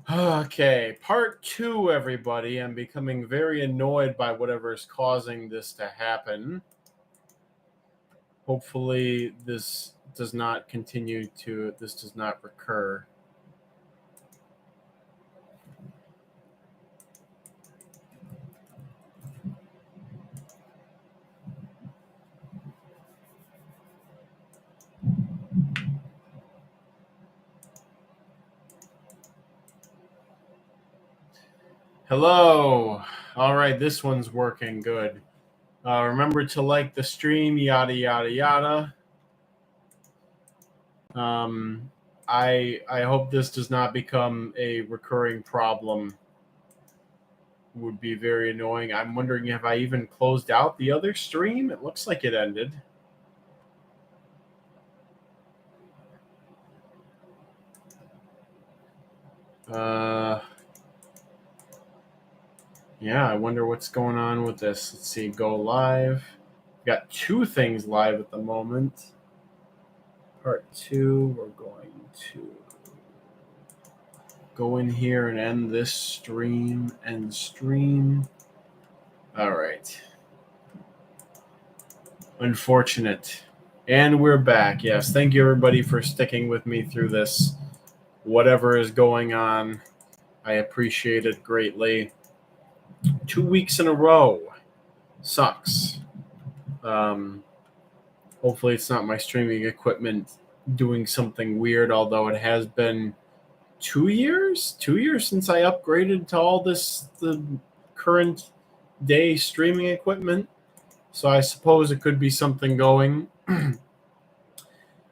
Okay, part 2, everybody. I'm becoming very annoyed by whatever is causing this to happen. Hopefully this does not recur. Hello. All right, this one's working good. Remember to like the stream, yada, yada, yada. I hope this does not become a recurring problem. Would be very annoying. I'm wondering if I even closed out the other stream. It looks like it ended. Yeah, I wonder what's going on with this. Let's see, go live. We got 2 things live at the moment. Part 2, we're going to go in here and end this stream. End stream. All right. Unfortunate. And we're back. Yes, thank you everybody for sticking with me through this. Whatever is going on, I appreciate it greatly. 2 weeks in a row. Sucks. Hopefully it's not my streaming equipment doing something weird, although it has been 2 years? 2 years since I upgraded to all the current day streaming equipment. So I suppose it could be something going.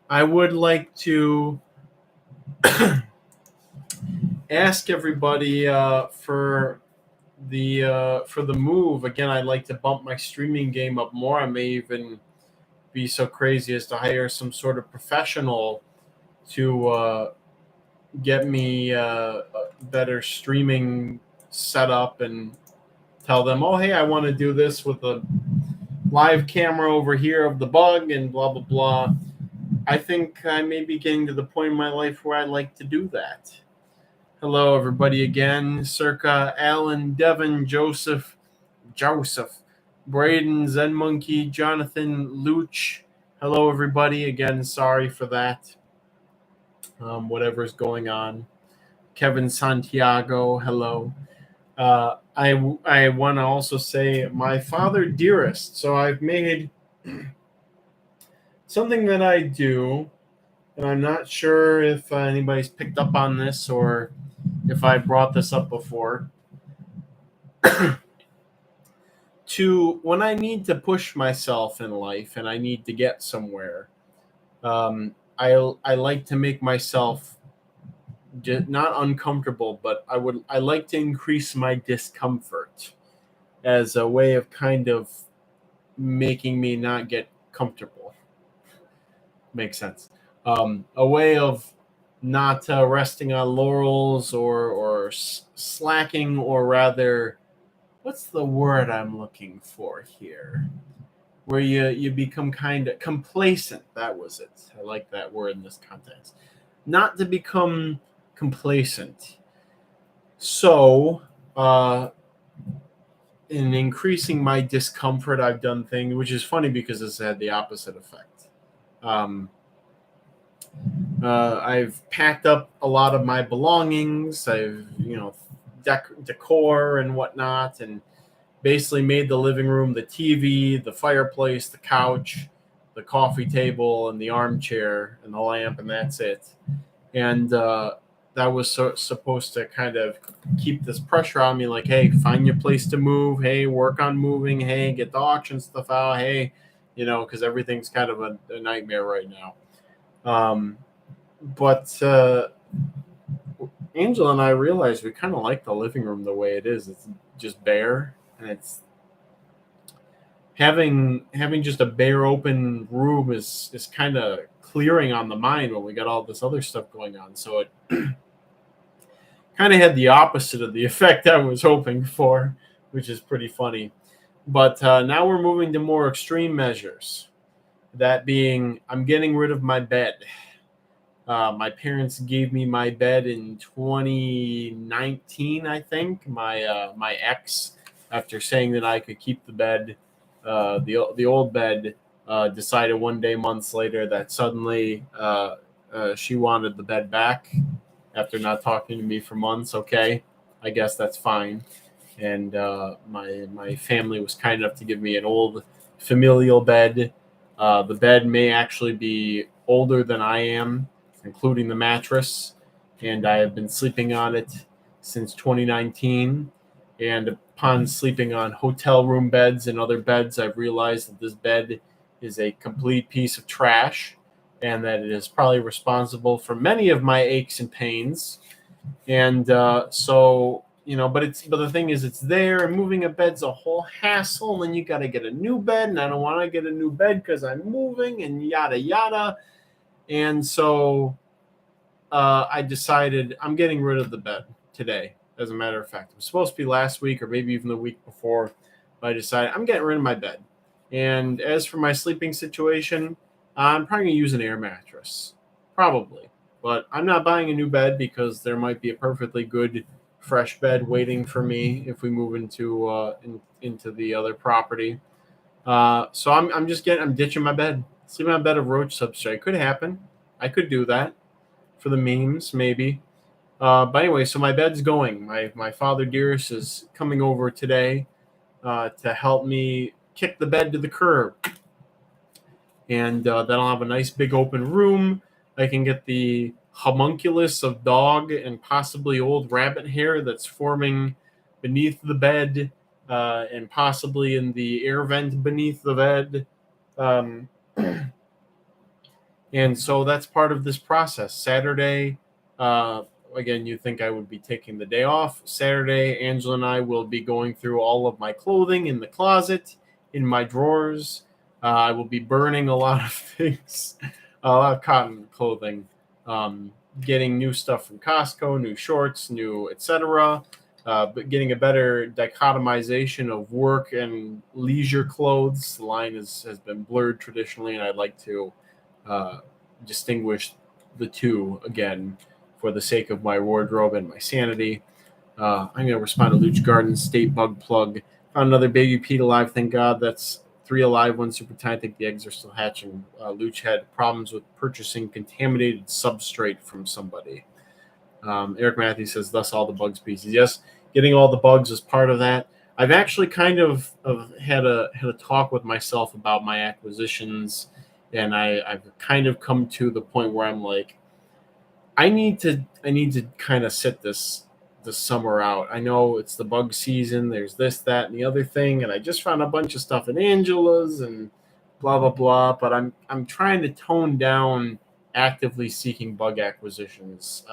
I would like to ask everybody for the move. Again, I'd like to bump my streaming game up more. I may even be so crazy as to hire some sort of professional to get me a better streaming setup and tell them, oh, hey, I want to do this with a live camera over here of the bug and blah, blah, blah. I think I may be getting to the point in my life where I'd like to do that. Hello, everybody, again. Circa, Alan, Devin, Joseph, Braden, Zen Monkey, Jonathan, Luch. Hello, everybody. Again, sorry for that. Whatever's going on. Kevin Santiago, hello. I want to also say my father dearest. So I've made something that I do, and I'm not sure if anybody's picked up on this or if I brought this up before. To when I need to push myself in life and I need to get somewhere, I like to make myself not uncomfortable, but I like to increase my discomfort as a way of kind of making me not get comfortable. Makes sense. A way of not resting on laurels or slacking, or rather, what's the word I'm looking for here? Where you become kind of complacent. That was it. I like that word in this context. Not to become complacent. So, in increasing my discomfort, I've done things, which is funny because it's had the opposite effect. I've packed up a lot of my belongings. I've, decor and whatnot, and basically made the living room, the TV, the fireplace, the couch, the coffee table, and the armchair, and the lamp, and that's it. And that was supposed to kind of keep this pressure on me, like, hey, find your place to move. Hey, work on moving. Hey, get the auction stuff out. Hey, because everything's kind of a nightmare right now. But Angela and I realized we kind of like the living room the way it is. It's just bare, and it's having just a bare open room is kind of clearing on the mind when we got all this other stuff going on. So it kind of had the opposite of the effect I was hoping for, which is pretty funny. But now we're moving to more extreme measures. That being, I'm getting rid of my bed. My parents gave me my bed in 2019, I think. My ex, after saying that I could keep the bed, the old bed, decided one day, months later, that suddenly she wanted the bed back after not talking to me for months. Okay, I guess that's fine. And my family was kind enough to give me an old familial bed. The bed may actually be older than I am, including the mattress, and I have been sleeping on it since 2019. And upon sleeping on hotel room beds and other beds, I've realized that this bed is a complete piece of trash, and that it is probably responsible for many of my aches and pains. And but the thing is, it's there, and moving a bed's a whole hassle, and then you got to get a new bed, and I don't want to get a new bed because I'm moving, and yada yada. And so I decided I'm getting rid of the bed today. As a matter of fact, it was supposed to be last week or maybe even the week before, but I decided I'm getting rid of my bed. And as for my sleeping situation, I'm probably going to use an air mattress, probably. But I'm not buying a new bed because there might be a perfectly good fresh bed waiting for me if we move into the other property. So I'm ditching my bed, sleeping on a bed of Roach substrate. Could happen. I could do that for the memes, maybe. But anyway, so my bed's going. My father dearest is coming over today to help me kick the bed to the curb, and then I'll have a nice big open room. I can get the homunculus of dog and possibly old rabbit hair that's forming beneath the bed, and possibly in the air vent beneath the bed. Um, And so that's part of this process. Saturday, again, you think I would be taking the day off. Saturday, Angela and I will be going through all of my clothing in the closet, in my drawers. I will be burning a lot of things, a lot of cotton clothing, getting new stuff from Costco, new shorts, new etc. But getting a better dichotomization of work and leisure clothes. The line has been blurred traditionally, and I'd like to uh, distinguish the two again for the sake of my wardrobe and my sanity. I'm going to respond to Luch Garden State Bug Plug. Found another baby Pete alive. Thank God. That's 3 alive, 1 super tight. I think the eggs are still hatching. Luch had problems with purchasing contaminated substrate from somebody. Eric Matthews says, thus all the bug species. Yes, getting all the bugs is part of that. I've actually kind of had a talk with myself about my acquisitions, and I've kind of come to the point where I'm like, I need to kind of sit this summer out. I know it's the bug season. There's this, that, and the other thing, and I just found a bunch of stuff in Angela's and blah blah blah. But I'm trying to tone down actively seeking bug acquisitions.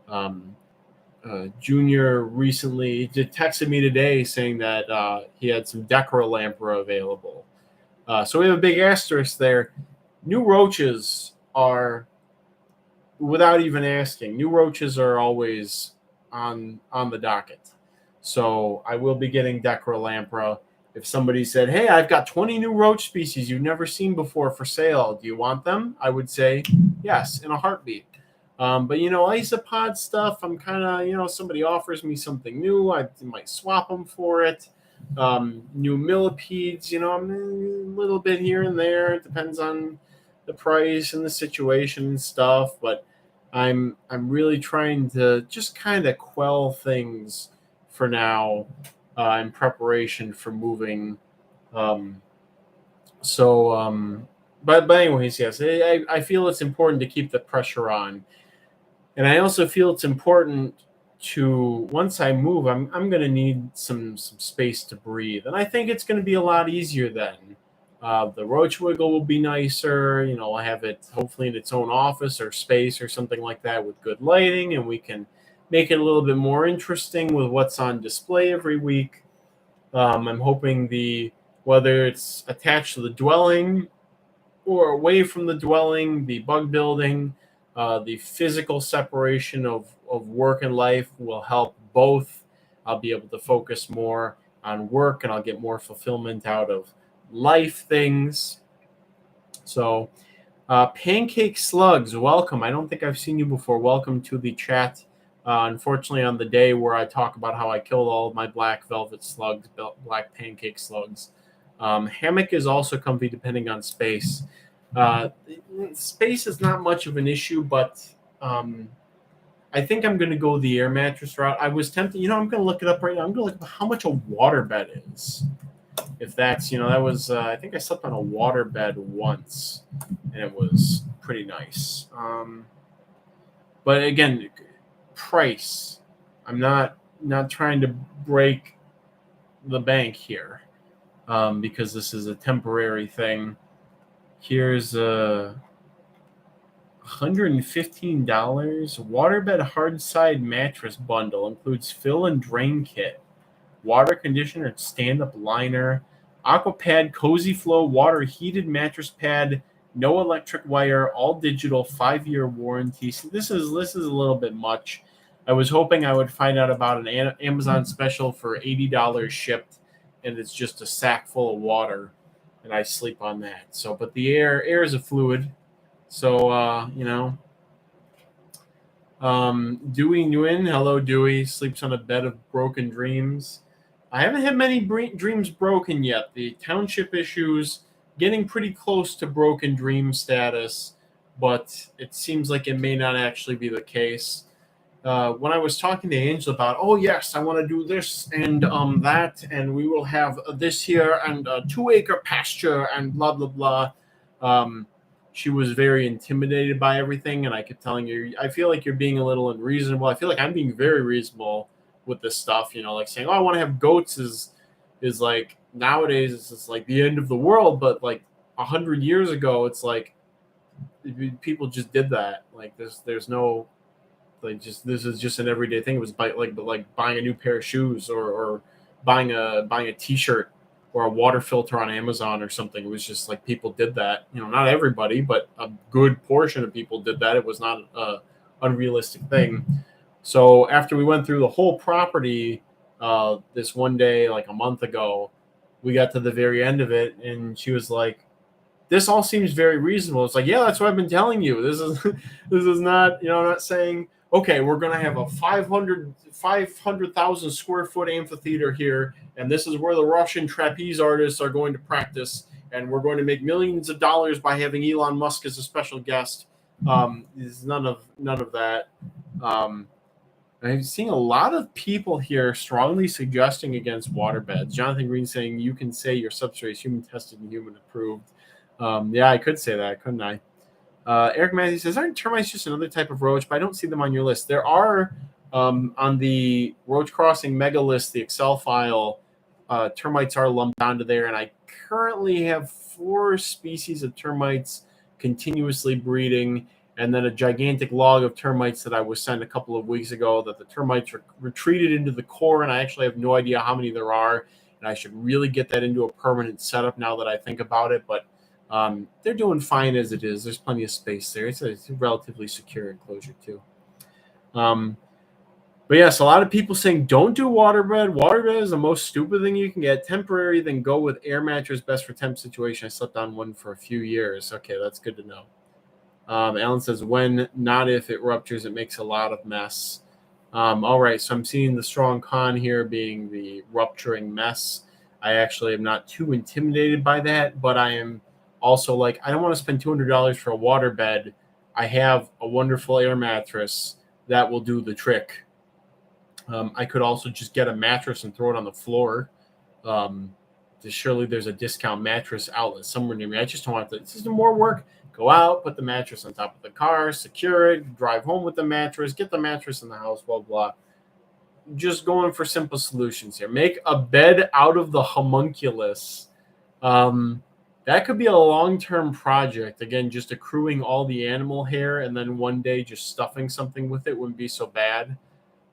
Um, Junior recently just texted me today saying that he had some Decralampra available. So we have a big asterisk there. New roaches are, without even asking, new roaches are always on the docket. So I will be getting Decralampra. If somebody said, "Hey, I've got 20 new roach species you've never seen before for sale. Do you want them?" I would say yes in a heartbeat. But isopod stuff, I'm kind of, somebody offers me something new, I might swap them for it. New millipedes, I'm a little bit here and there. It depends on the price and the situation and stuff. But I'm really trying to just kind of quell things for now, in preparation for moving. Um, but anyways, yes, I feel it's important to keep the pressure on. And I also feel it's important to, once I move, I'm going to need some space to breathe. And I think it's going to be a lot easier then. The roach wiggle will be nicer. I'll have it hopefully in its own office or space or something like that with good lighting, and we can make it a little bit more interesting with what's on display every week. I'm hoping whether it's attached to the dwelling or away from the dwelling, the bug building, the physical separation of work and life will help both. I'll be able to focus more on work, and I'll get more fulfillment out of life things. So Pancake Slugs, welcome. I don't think I've seen you before. Welcome to the chat. Unfortunately, on the day where I talk about how I killed all of my black velvet slugs, black pancake slugs. Hammock is also comfy depending on space. Space is not much of an issue, but I think I'm going to go the air mattress route. I was tempted. I'm going to look it up right now. I'm going to look up how much a waterbed is. If that's, that was, I think I slept on a waterbed once, and it was pretty nice. But again, price. I'm not trying to break the bank here, because this is a temporary thing. Here's $115. Waterbed hard side mattress bundle includes fill and drain kit, water conditioner, stand-up liner, Aquapad Cozy Flow water heated mattress pad, no electric wire, all digital, 5-year warranty. So this is a little bit much. I was hoping I would find out about an Amazon special for $80 shipped, and it's just a sack full of water, and I sleep on that. So, but the air is a fluid. So, Dewey Nguyen, hello Dewey, sleeps on a bed of broken dreams. I haven't had many dreams broken yet. The township issues getting pretty close to broken dream status, but it seems like it may not actually be the case. When I was talking to Angel about, oh yes, I want to do this and that, and we will have this here and a 2-acre pasture and blah blah blah. She was very intimidated by everything, and I kept telling her, I feel like you're being a little unreasonable. I feel like I'm being very reasonable with this stuff, like saying, oh, I want to have goats is like nowadays it's just like the end of the world, but like 100 years ago, it's like people just did that. Like there's no like just this is just an everyday thing. It was like buying a new pair of shoes or buying a t-shirt or a water filter on Amazon or something. It was just like people did that. Not everybody, but a good portion of people did that. It was not an unrealistic thing. So after we went through the whole property this one day, like a month ago, we got to the very end of it, and she was like, this all seems very reasonable. It's like, yeah, that's what I've been telling you. This is not, I'm not saying, okay, we're going to have a 500,000 square foot amphitheater here, and this is where the Russian trapeze artists are going to practice, and we're going to make millions of dollars by having Elon Musk as a special guest. There's none of that. I'm seeing a lot of people here strongly suggesting against waterbeds. Jonathan Green saying you can say your substrate is human tested and human approved. Yeah, I could say that, couldn't I? Eric Matthews says, aren't termites just another type of roach? But I don't see them on your list. There are on the Roach Crossing mega list, the Excel file, termites are lumped onto there, and I currently have 4 species of termites continuously breeding, and then a gigantic log of termites that I was sent a couple of weeks ago that the termites retreated into the core, and I actually have no idea how many there are, and I should really get that into a permanent setup now that I think about it, but they're doing fine as it is. There's plenty of space there. It's a relatively secure enclosure too. But yes, a lot of people saying don't do waterbed. Waterbed is the most stupid thing you can get. Temporary, then go with air mattress, best for temp situation. I slept on one for a few years. Okay, that's good to know. Alan says, when, not if it ruptures, it makes a lot of mess. All right, so I'm seeing the strong con here being the rupturing mess. I actually am not too intimidated by that, but I am also like, I don't want to spend $200 for a waterbed. I have a wonderful air mattress that will do the trick. I could also just get a mattress and throw it on the floor. Surely there's a discount mattress outlet somewhere near me. I just don't want to. This is more work. Go out, put the mattress on top of the car, secure it, drive home with the mattress, get the mattress in the house, blah, blah. Just going for simple solutions here. Make a bed out of the homunculus. That could be a long-term project. Again, just accruing all the animal hair and then one day just stuffing something with it wouldn't be so bad.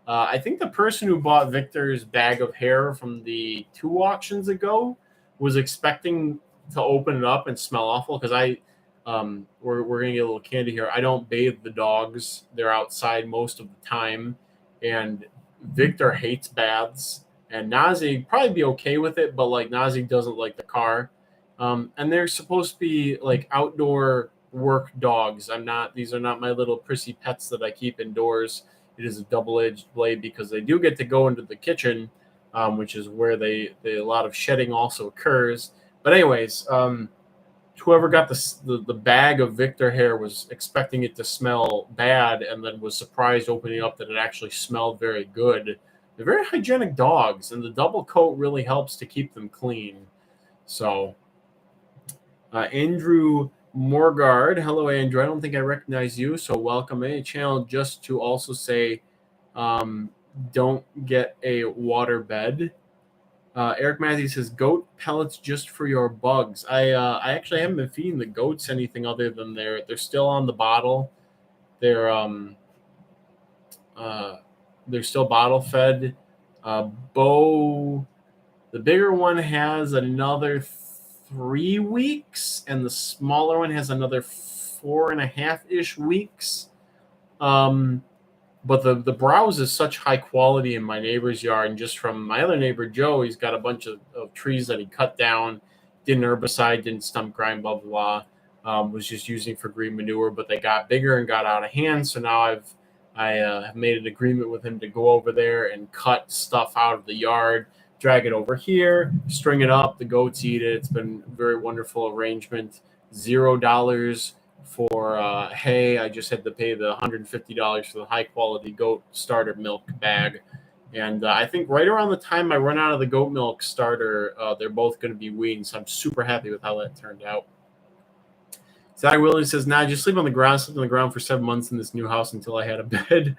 I think the person who bought Victor's bag of hair from the 2 auctions ago was expecting to open it up and smell awful because we're going to get a little candy here. I don't bathe the dogs. They're outside most of the time. And Victor hates baths. And Nazi probably be okay with it, but like Nazi doesn't like the car. And they're supposed to be like outdoor work dogs. These are not my little prissy pets that I keep indoors. It is a double-edged blade because they do get to go into the kitchen, which is where a lot of shedding also occurs. But anyways, whoever got the bag of Victor hair was expecting it to smell bad, and then was surprised opening up that it actually smelled very good. They're very hygienic dogs, and the double coat really helps to keep them clean. So, Andrew Morgard, hello Andrew. I don't think I recognize you, so welcome. A channel just to also say, don't get a water bed. Eric Matthews says goat pellets just for your bugs. I actually haven't been feeding the goats anything other than they're still on the bottle. They're still bottle fed. Bo, the bigger one has another 3 weeks, and the smaller one has another 4.5-ish weeks. But the browse is such high quality in my neighbor's yard, and just from my other neighbor, Joe, he's got a bunch of trees that he cut down, didn't herbicide, didn't stump grind, blah, blah, blah, was just using for green manure, but they got bigger and got out of hand. So now I have made an agreement with him to go over there and cut stuff out of the yard, drag it over here, string it up. The goats eat it. It's been a very wonderful arrangement. $0 for hay. I just had to pay the $150 for the high quality goat starter milk bag. And I think right around the time I run out of the goat milk starter, they're both going to be weaned. So I'm super happy with how that turned out. Zach Williams says, nah, just sleep on the ground. Slept on the ground for 7 months in this new house until I had a bed.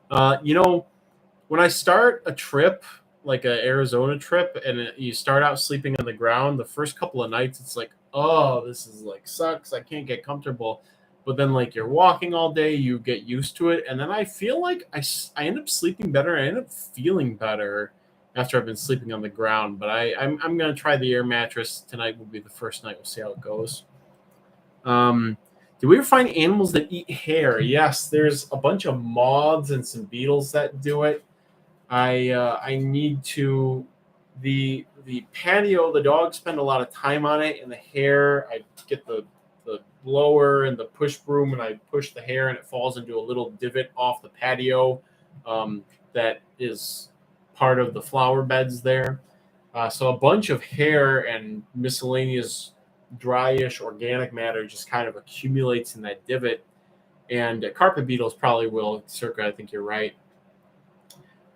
When I start a trip, like an Arizona trip, and you start out sleeping on the ground, the first couple of nights, it's like, oh, this is like sucks. I can't get comfortable. But then like you're walking all day, you get used to it. And then I feel like I end up sleeping better. I end up feeling better after I've been sleeping on the ground. But I'm going to try the air mattress. Tonight will be the first night. We'll see how it goes. Do we ever find animals that eat hair? Yes, there's a bunch of moths and some beetles that do it. I need to the patio. The dogs spend a lot of time on it, and the hair. I get the blower and the push broom, and I push the hair, and it falls into a little divot off the patio that is part of the flower beds there. So a bunch of hair and miscellaneous dryish organic matter just kind of accumulates in that divot, and carpet beetles probably will. Circa, I think you're right.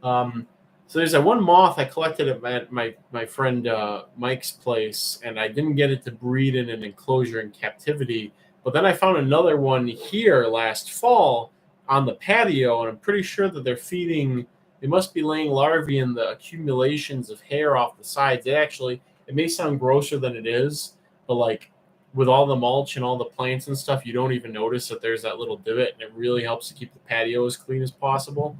So there's that one moth I collected at my friend Mike's place, and I didn't get it to breed in an enclosure in captivity. But then I found another one here last fall on the patio, and I'm pretty sure that they're feeding. They must be laying larvae in the accumulations of hair off the sides. It may sound grosser than it is, but like with all the mulch and all the plants and stuff, you don't even notice that there's that little divot, and it really helps to keep the patio as clean as possible.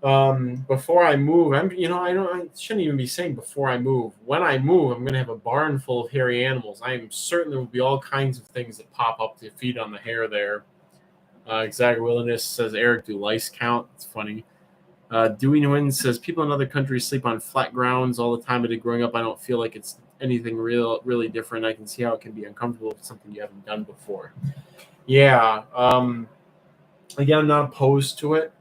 Before I move, I shouldn't even be saying before I move. When I move, I'm going to have a barn full of hairy animals. I am certain there will be all kinds of things that pop up to feed on the hair there. Exact Willingness says, Eric, do lice count? It's funny. Dewey Nguyen says, people in other countries sleep on flat grounds all the time. I did growing up. I don't feel like it's anything really different. I can see how it can be uncomfortable if it's something you haven't done before. Yeah. Again, I'm not opposed to it.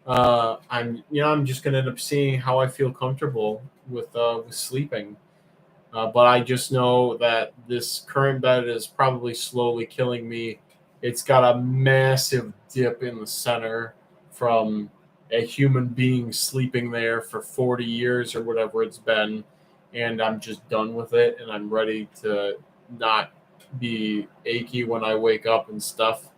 I'm just gonna end up seeing how I feel comfortable with sleeping. But I just know that this current bed is probably slowly killing me. It's got a massive dip in the center from a human being sleeping there for 40 years or whatever it's been, and I'm just done with it, and I'm ready to not be achy when I wake up and stuff.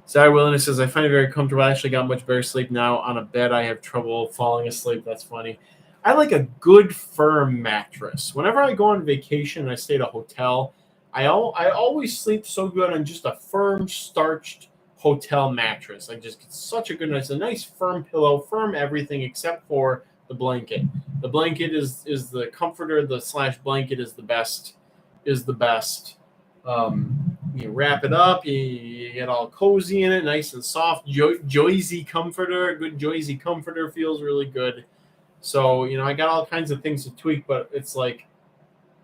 Sarah Willingness says, I find it very comfortable. I actually got much better sleep now. On a bed, I have trouble falling asleep. That's funny. I like a good, firm mattress. Whenever I go on vacation and I stay at a hotel, I always sleep so good on just a firm, starched hotel mattress. I just get such a good night. It's a nice, firm pillow, firm everything except for the blanket. The blanket is the comforter. The / blanket is the best. You wrap it up, you get all cozy in it, nice and soft. Joysy comforter, a good Joysy comforter feels really good. So, I got all kinds of things to tweak, but it's like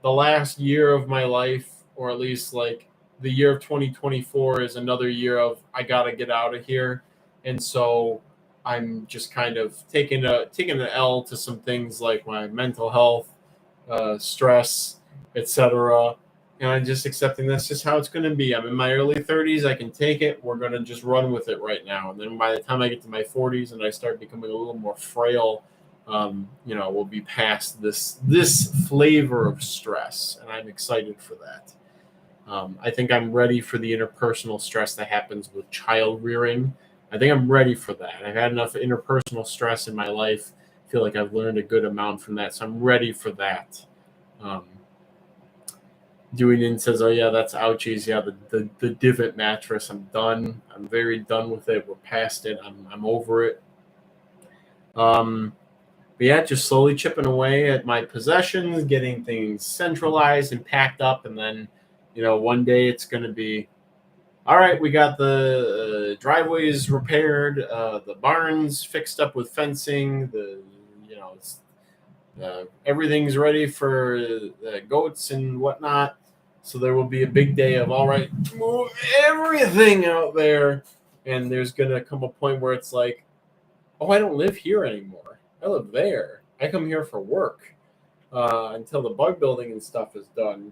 the last year of my life or at least like the year of 2024 is another year of I gotta get out of here, and so I'm just kind of taking an L to some things like my mental health, stress, etc. And I'm just accepting that's just how it's going to be. I'm in my early 30s. I can take it. We're going to just run with it right now. And then by the time I get to my 40s and I start becoming a little more frail, we'll be past this flavor of stress, and I'm excited for that. I think I'm ready for the interpersonal stress that happens with child rearing. I think I'm ready for that. I've had enough interpersonal stress in my life. I feel like I've learned a good amount from that, so I'm ready for that. Doing says, "Oh yeah, that's ouchies. Yeah, the divot mattress. I'm done. I'm very done with it. We're past it. I'm over it." But yeah, just slowly chipping away at my possessions, getting things centralized and packed up, and then, one day it's going to be, all right, we got the driveways repaired, the barns fixed up with fencing, everything's ready for the goats and whatnot. So there will be a big day of, all right, move everything out there. And there's going to come a point where it's like, oh, I don't live here anymore. I live there. I come here for work until the bug building and stuff is done.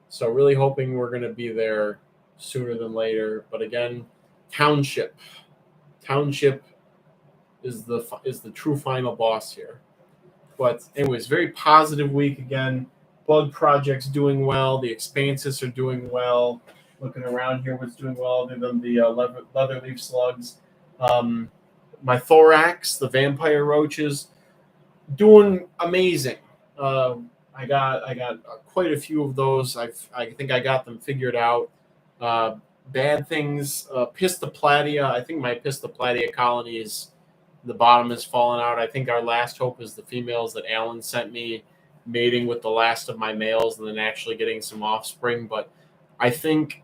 So really hoping we're going to be there sooner than later. But again, township is the true final boss here. But anyways, very positive week again. Bug projects doing well. The expanses are doing well. Looking around here, what's doing well other than the leather leaf slugs. My thorax, the vampire roaches, doing amazing. I got quite a few of those. I think I got them figured out. Bad things, Pistoplatia. I think my Pistoplatia colonies, the bottom has fallen out. I think our last hope is the females that Alan sent me, mating with the last of my males and then actually getting some offspring. But I think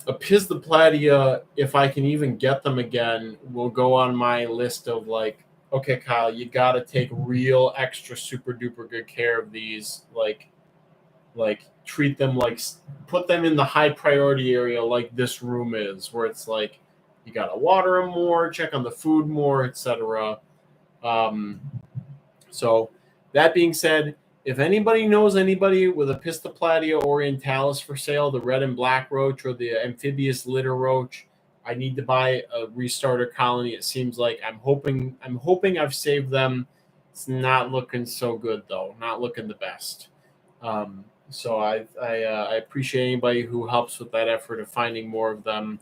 a Pistoplatia, if I can even get them again, will go on my list of like, okay, Kyle, you got to take real extra super duper good care of these. Like treat them like, put them in the high priority area like this room is, where it's like you got to water them more, check on the food more, etc. So that being said, if anybody knows anybody with a Pistoplatia orientalis for sale, the red and black roach or the amphibious litter roach, I need to buy a restarter colony. It seems like I'm hoping I've saved them. It's not looking so good though. Not looking the best. So I appreciate anybody who helps with that effort of finding more of them.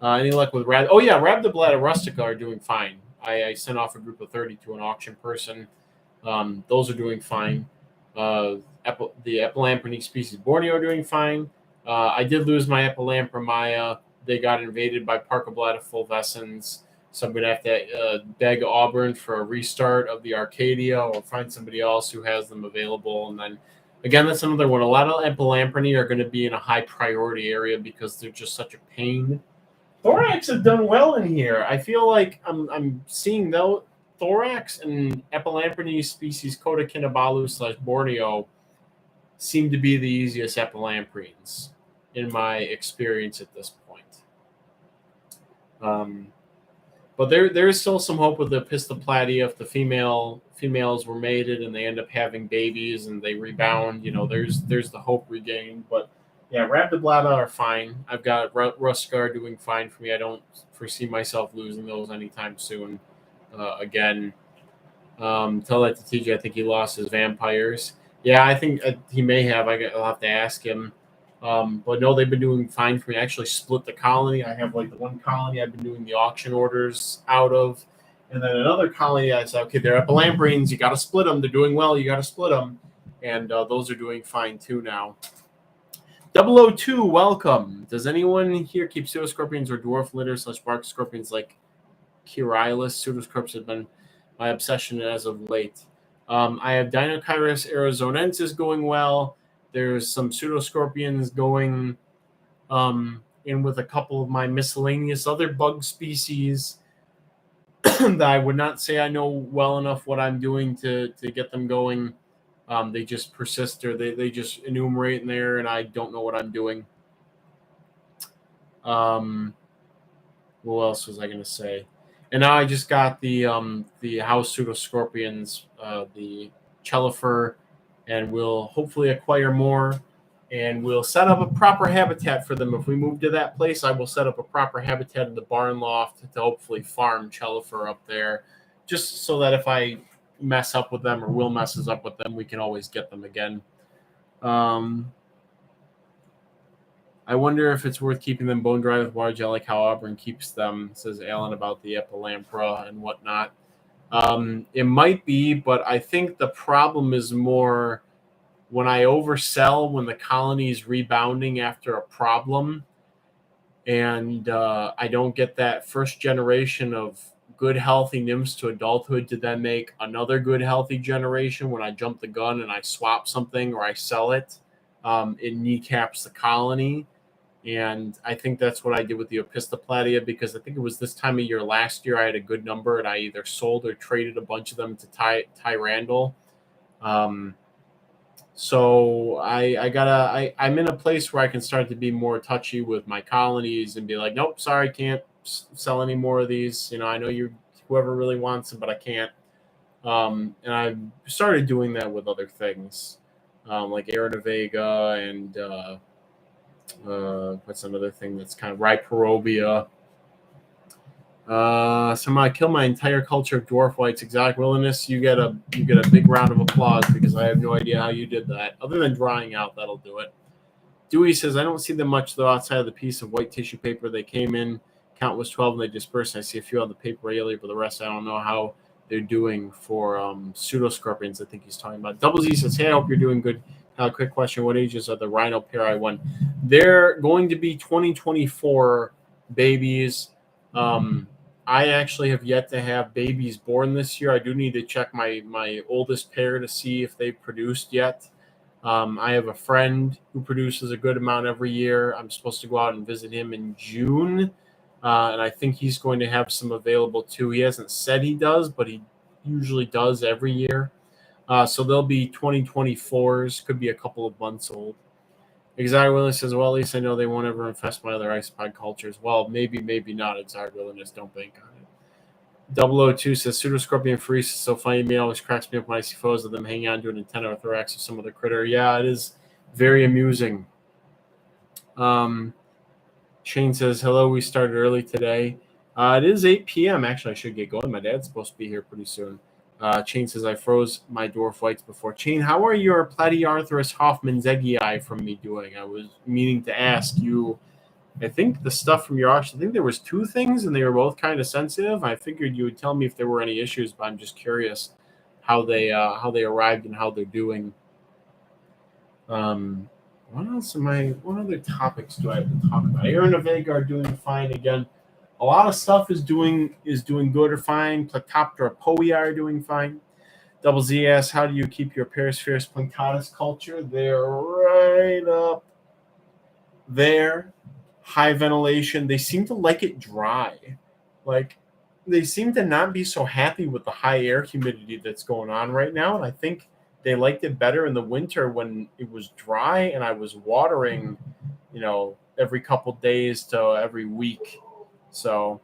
Any luck with Rab? Oh yeah, Rhabdoblata rustica are doing fine. I sent off a group of 30 to an auction person. Those are doing fine. The Epilamprini species Borneo are doing fine. I did lose my Epilampra Maya. They got invaded by Parcoblata fulvescens. So I'm going to have to beg Auburn for a restart of the Arcadia or find somebody else who has them available. And then, again, that's another one. A lot of Epilamprini are going to be in a high priority area because they're just such a pain. Thorax have done well in here. I feel like I'm seeing though thorax and Epilamprini species Codacinabalu / Borneo seem to be the easiest epilamprines in my experience at this point. But there is still some hope with the Pistoplatia. If the females were mated and they end up having babies and they rebound, there's the hope regained. But yeah, Rhabdoblata are fine. I've got Ruscar doing fine for me. I don't foresee myself losing those anytime soon. Again, tell that to TJ. I think he lost his vampires. Yeah, I think he may have. I'll have to ask him. But no, they've been doing fine for me. I actually split the colony. I have like the one colony I've been doing the auction orders out of. And then another colony, I said, okay, they're epilamprines. You got to split them. They're doing well. You got to split them. And those are doing fine too now. 002, welcome. Does anyone here keep pseudoscorpions or dwarf litter / bark scorpions like Chirylus? Pseudoscorps have been my obsession as of late. I have Dinochirus arizonensis going well. There's some pseudoscorpions going in with a couple of my miscellaneous other bug species that I would not say I know well enough what I'm doing to get them going. They just persist, or they just enumerate in there, and I don't know what I'm doing. What else was I going to say? And now I just got the house pseudoscorpions, the Chellifer, and we'll hopefully acquire more, and we'll set up a proper habitat for them. If we move to that place, I will set up a proper habitat in the barn loft to hopefully farm Chellifer up there, just so that if I mess up with them or Will messes up with them, we can always get them again. I wonder if it's worth keeping them bone dry with water gel like how Auburn keeps them, says Alan about the epilampra and whatnot. It might be, but I think the problem is more when I oversell, when the colony is rebounding after a problem, and I don't get that first generation of good, healthy nymphs to adulthood to then make another good, healthy generation. When I jump the gun and I swap something or I sell it, it kneecaps the colony. And I think that's what I did with the Opistoplatia, because I think it was this time of year last year I had a good number, and I either sold or traded a bunch of them to Ty Randall. So I'm in a place where I can start to be more touchy with my colonies and be like, nope, sorry, can't sell any more of these. I know whoever really wants them, but I can't. And I've started doing that with other things, like Aeronavega and what's another thing that's kind of Rhyperovia. Somehow I kill my entire culture of dwarf whites. Exotic wilderness. You get a big round of applause, because I have no idea how you did that. Other than drying out, that'll do it. Dewey says, I don't see them much though outside of the piece of white tissue paper they came in. Count was 12 and they dispersed. I see a few on the paper earlier, but the rest I don't know how they're doing for pseudoscorpions. I think he's talking about. Double Z says, hey, I hope you're doing good. Quick question. What ages are the rhino pair I won? They're going to be 2024 babies. I actually have yet to have babies born this year. I do need to check my oldest pair to see if they've produced yet. I have a friend who produces a good amount every year. I'm supposed to go out and visit him in June, and I think he's going to have some available too. He hasn't said he does, but he usually does every year. So they'll be 2024s, could be a couple of months old. Exotic Wilderness says, well, at least I know they won't ever infest my other isopod cultures. Well, maybe not. Exotic Wilderness, don't bank on it. 002 says, Pseudoscorpion Freeze is so funny. Me always cracks me up when I see photos of them hanging on to an antenna or thorax of some other critter. Yeah, it is very amusing. Shane says, hello, we started early today. It is 8 p.m. Actually, I should get going. My dad's supposed to be here pretty soon. Chain says, I froze my dwarf whites before. Chain, how are your Platyarthurus hoffmannsegii from me doing? I was meaning to ask you. I think the stuff from your auction, I think there was 2 things, and they were both kind of sensitive. I figured you would tell me if there were any issues, but I'm just curious how they arrived and how they're doing. What other topics do I have to talk about? Aaron and Vega are doing fine again. A lot of stuff is doing good or fine. Plectoptera poii are doing fine. Double Z asks, how do you keep your Perispherus punctatus culture? They're right up there. High ventilation. They seem to like it dry. Like, they seem to not be so happy with the high air humidity that's going on right now. And I think they liked it better in the winter when it was dry and I was watering, every couple days to every week. So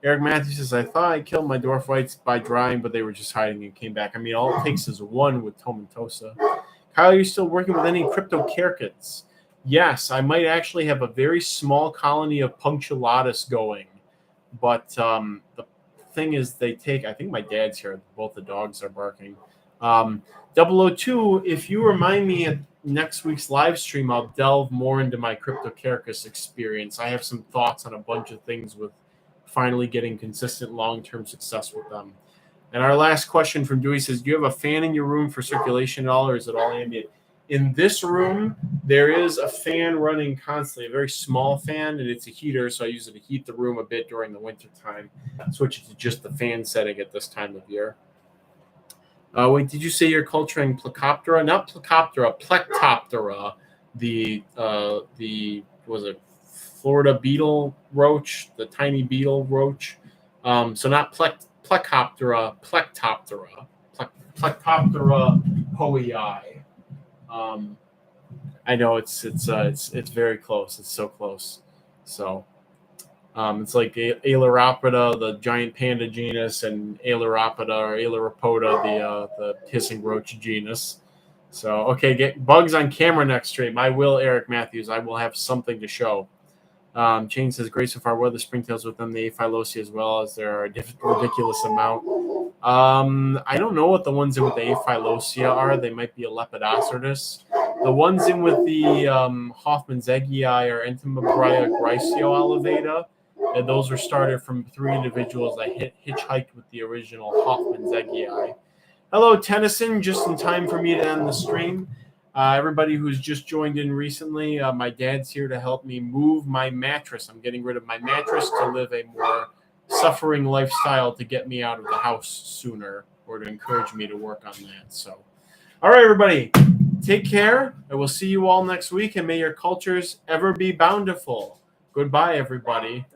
Eric Matthews says, I thought I killed my dwarf whites by drying, but they were just hiding and came back. I mean, all it takes is one with tomentosa. Kyle, are you still working with any cryptocercids? Yes, I might actually have a very small colony of punctulatus going. But the thing is, I think my dad's here. Both the dogs are barking. 002, if you remind me at next week's live stream, I'll delve more into my Cryptocercus experience. I have some thoughts on a bunch of things with finally getting consistent long-term success with them. And our last question from Dewey says, do you have a fan in your room for circulation at all, or is it all ambient? In this room, there is a fan running constantly, a very small fan, and it's a heater, so I use it to heat the room a bit during the winter time. Switch it to just the fan setting at this time of year. Wait, did you say you're culturing Plecoptera? Not Plecoptera, Plectoptera. The was it Florida beetle roach, the tiny beetle roach. So not Plecoptera, Plectoptera. Plectoptera Poei. I know it's very close. It's so close. So it's like Ailuropoda, the giant panda genus, and Ailuropoda or Ailuropoda, the hissing roach genus. So okay, get bugs on camera next stream. I will, Eric Matthews. I will have something to show. Chain says, great so far. What are the springtails with them? The Aphylosia as well, as there are a ridiculous amount. I don't know what the ones in with the Aphylosia are. They might be a Lepidosartus. The ones in with the Hoffmannsegii or Entomobria gricio alivata, and those were started from 3 individuals that hitchhiked with the original Hoffmannsegii. Hello, Tennyson. Just in time for me to end the stream. Everybody who's just joined in recently, my dad's here to help me move my mattress. I'm getting rid of my mattress to live a more suffering lifestyle to get me out of the house sooner, or to encourage me to work on that. So, all right, everybody, take care. I will see you all next week, and may your cultures ever be bountiful. Goodbye, everybody.